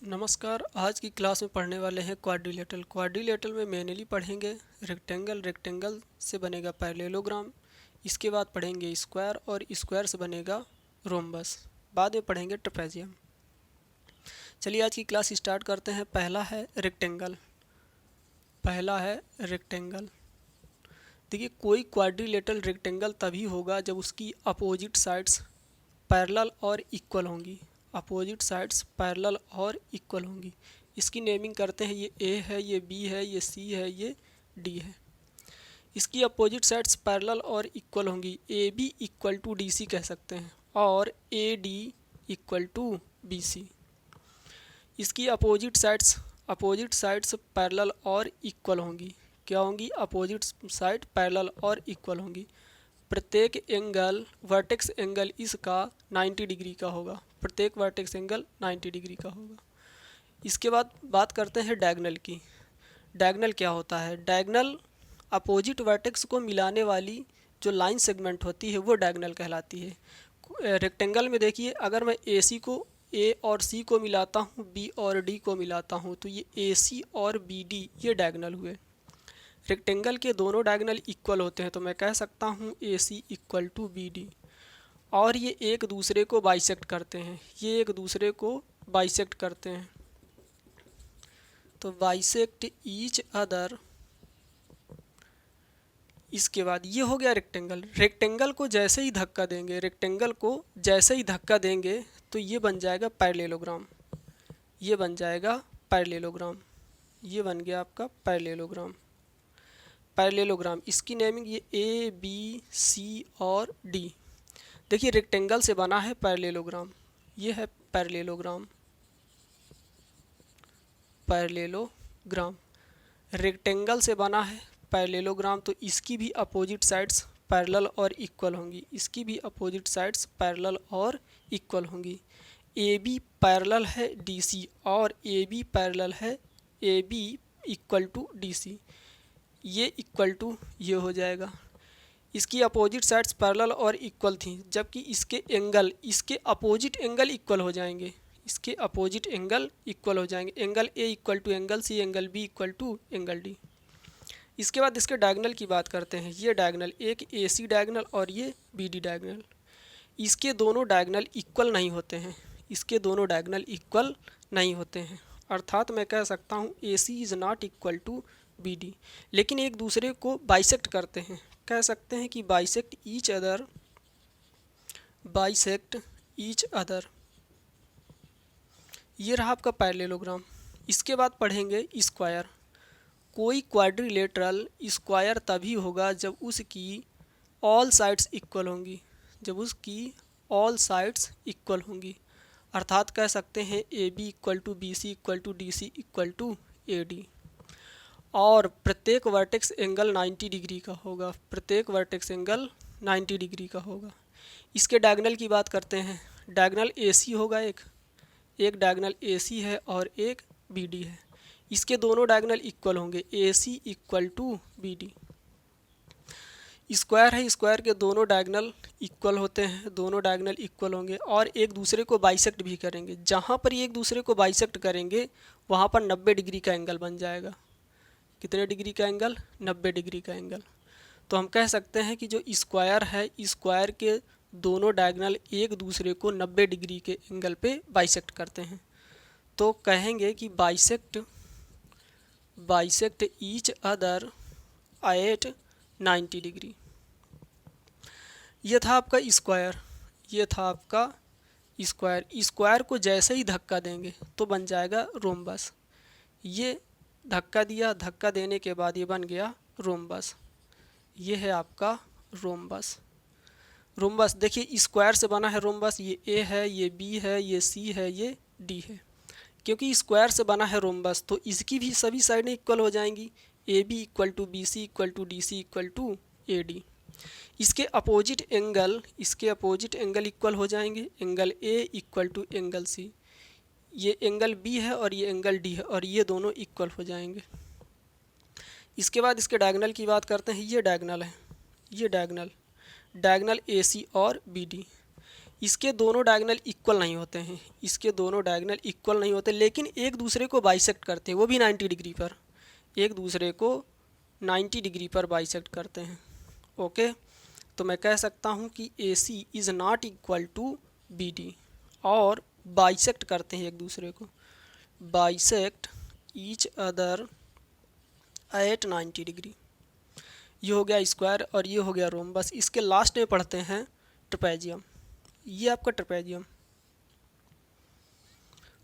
नमस्कार। आज की क्लास में पढ़ने वाले हैं क्वाड्रिलेटरल। क्वाड्रिलेटरल में मेनली पढ़ेंगे रेक्टेंगल, रेक्टेंगल से बनेगा पैरेललोग्राम। इसके बाद पढ़ेंगे स्क्वायर और स्क्वायर से बनेगा रोम्बस। बाद में पढ़ेंगे ट्रेपेजियम। चलिए आज की क्लास स्टार्ट करते हैं। पहला है रेक्टेंगल। देखिए, कोई क्वाड्रिलेटरल रेक्टेंगल तभी होगा जब उसकी अपोजिट साइड्स पैरेलल और इक्वल होंगी। अपोजिट साइड्स पैरेलल और इक्वल होंगी। इसकी नेमिंग करते हैं। ये ए है, ये बी है, ये सी है, ये डी है। इसकी अपोजिट साइड्स पैरेलल और इक्वल होंगी। A B equal to D C कह सकते हैं और A D equal to B C. इसकी अपोजिट साइड्स पैरेलल और इक्वल होंगी। क्या होंगी? अपोजिट साइड पैरेलल और इक्वल होंगी। प्रत्येक एंगल वर्टेक्स एंगल इसका 90 डिग्री का होगा। प्रत्येक वर्टेक्स एंगल 90 डिग्री का होगा। इसके बाद बात करते हैं डायगोनल की। डायगोनल क्या होता है? डायगोनल अपोजिट वर्टेक्स को मिलाने वाली जो लाइन सेगमेंट होती है वो डायगोनल कहलाती है। रेक्टेंगल में देखिए, अगर मैं ए और सी को मिलाता हूँ, बी और डी को मिलाता हूँ, तो ये ए सी और बी डी ये डायगोनल हुए। रेक्टेंगल के दोनों डायगोनल इक्वल होते हैं, तो मैं कह सकता हूँ A C equal to B D. और ये एक दूसरे को बाइसेक्ट करते हैं। तो बाइसेक्ट ईच अदर। इसके बाद ये हो गया रेक्टेंगल। रेक्टेंगल को जैसे ही धक्का देंगे तो ये बन जाएगा पैरेललोग्राम। ये बन गया आपका पैरेललोग्राम। इसकी नेमिंग ये ए बी सी और डी। देखिए, रेक्टेंगल से बना है पैरेललोग्राम। ये है पैरेललोग्राम। रेक्टेंगल से बना है पैरेललोग्राम, तो इसकी भी अपोजिट साइड्स पैरेलल और इक्वल होंगी। ए बी पैरेलल है डी सी और ए बी पैरेलल है A B equal to D C. ये इक्वल टू ये हो जाएगा। इसकी अपोजिट साइड्स पैरेलल और इक्वल थी, जबकि इसके अपोजिट एंगल इक्वल हो जाएंगे। Angle A equal to angle C, angle B equal to angle D. इसके बाद इसके डायगोनल की बात करते हैं। ये डायगोनल, एक ए सी डायगोनल और ये बी डी डायगोनल। इसके दोनों डायगोनल इक्वल नहीं होते हैं। अर्थात मैं कह सकता हूँ A C is not equal to B D, लेकिन एक दूसरे को बाइसेक्ट करते हैं। कह सकते हैं कि बाइसेक्ट ईच अदर। ये रहा आपका पैरेललोग्राम। इसके बाद पढ़ेंगे स्क्वायर। कोई क्वाड्रिलेटरल स्क्वायर तभी होगा जब उसकी ऑल साइड्स इक्वल होंगी। अर्थात कह सकते हैं A B equal to B C equal to D C equal to A D. और प्रत्येक वर्टेक्स एंगल 90 डिग्री का होगा। इसके डायगोनल की बात करते हैं। डायगोनल ए सी होगा, एक डायगोनल ए सी है और एक बी डी है। इसके दोनों डायगोनल इक्वल होंगे। A C equal to B D. Square है, स्क्वायर के दोनों डायगोनल इक्वल होंगे और एक दूसरे को बाइसेक्ट भी करेंगे। जहाँ पर ये एक दूसरे को बाइसेक्ट करेंगे वहाँ पर 90 डिग्री का एंगल बन जाएगा। कितने डिग्री का एंगल? 90 डिग्री का एंगल। तो हम कह सकते हैं कि जो स्क्वायर है, स्क्वायर के दोनों डायगोनल एक दूसरे को 90 डिग्री के एंगल पे बाइसेक्ट करते हैं। तो कहेंगे कि bisect each other at 90 degree. ये था आपका स्क्वायर को जैसे ही धक्का देंगे तो बन जाएगा रोम्बस। ये धक्का देने के बाद ये बन गया रोम्बस। ये है आपका रोम्बस। देखिए, स्क्वायर से बना है रोम्बस। ये ए है, ये बी है, ये सी है, ये डी है। क्योंकि स्क्वायर से बना है रोम्बस तो इसकी भी सभी साइडें इक्वल हो जाएंगी। A B equal to B C equal to D C equal to A D. इसके अपोजिट एंगल इक्वल हो जाएंगे। Angle A equal to angle C. ये एंगल बी है और ये एंगल डी है और ये दोनों इक्वल हो जाएंगे। इसके बाद इसके डायगोनल की बात करते हैं। ये डायगोनल ए सी और बी डी। इसके दोनों डायगोनल इक्वल नहीं होते हैं, इसके दोनों डायगोनल इक्वल नहीं होते, लेकिन एक दूसरे को बाइसेक्ट करते हैं, वो भी 90 डिग्री पर, एक दूसरे को 90 डिग्री पर बाइसेक्ट करते हैं। ओके, तो मैं कह सकता हूँ कि AC is not equal to BD, और बाइसेक्ट करते हैं एक दूसरे को, bisect each other at 90 degree. ये हो गया स्क्वायर और ये हो गया रोम्बस। इसके लास्ट में पढ़ते हैं ट्रेपेजियम। ये आपका ट्रेपेजियम,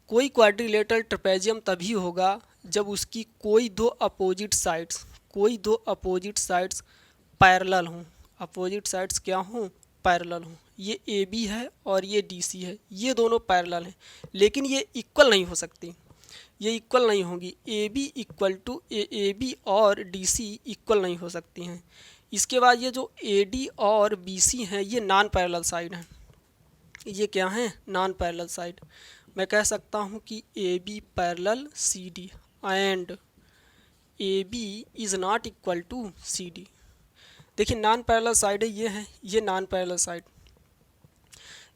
कोई क्वाड्रिलेटरल ट्रेपेजियम तभी होगा जब उसकी कोई दो अपोजिट साइड्स पैरेलल हों। अपोजिट साइड्स क्या हों? पैरेलल हों। ये AB है और ये DC है, ये दोनों पैरेलल हैं, लेकिन ये इक्वल नहीं हो सकती, ये इक्वल नहीं होंगी। AB इक्वल टू AAB और DC इक्वल नहीं हो सकती हैं। इसके बाद ये जो AD और BC हैं, ये नॉन पैरेलल साइड हैं। ये क्या हैं? Non parallel side. मैं कह सकता हूँ कि AB parallel CD and AB is not equal to CD। देखिए नॉन पैरेलल साइड है, ये है, ये नॉन पैरेलल साइड,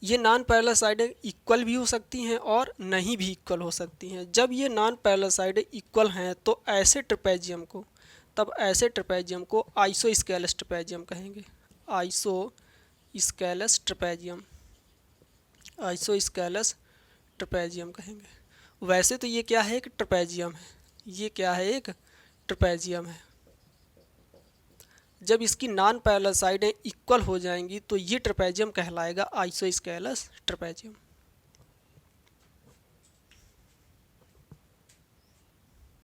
ये नॉन पैरेलल साइडें इक्वल भी हो सकती हैं और नहीं भी इक्वल हो सकती हैं। जब ये नॉन पैरेलल साइडें इक्वल हैं तो ऐसे ट्रेपेजियम को, तब ऐसे ट्रेपेजियम को आइसोस्केलस ट्रेपेजियम कहेंगे। आइसोस्केलस ट्रेपेजियम, आइसोस्केलस ट्रेपेजियम कहेंगे। वैसे तो ये क्या है? एक ट्रेपेजियम है। ये क्या है? एक ट्रेपेजियम है। जब इसकी नॉन पैरेलल साइडें इक्वल हो जाएंगी तो ये ट्रेपेजियम कहलाएगा आइसोस्केलस ट्रेपेजियम।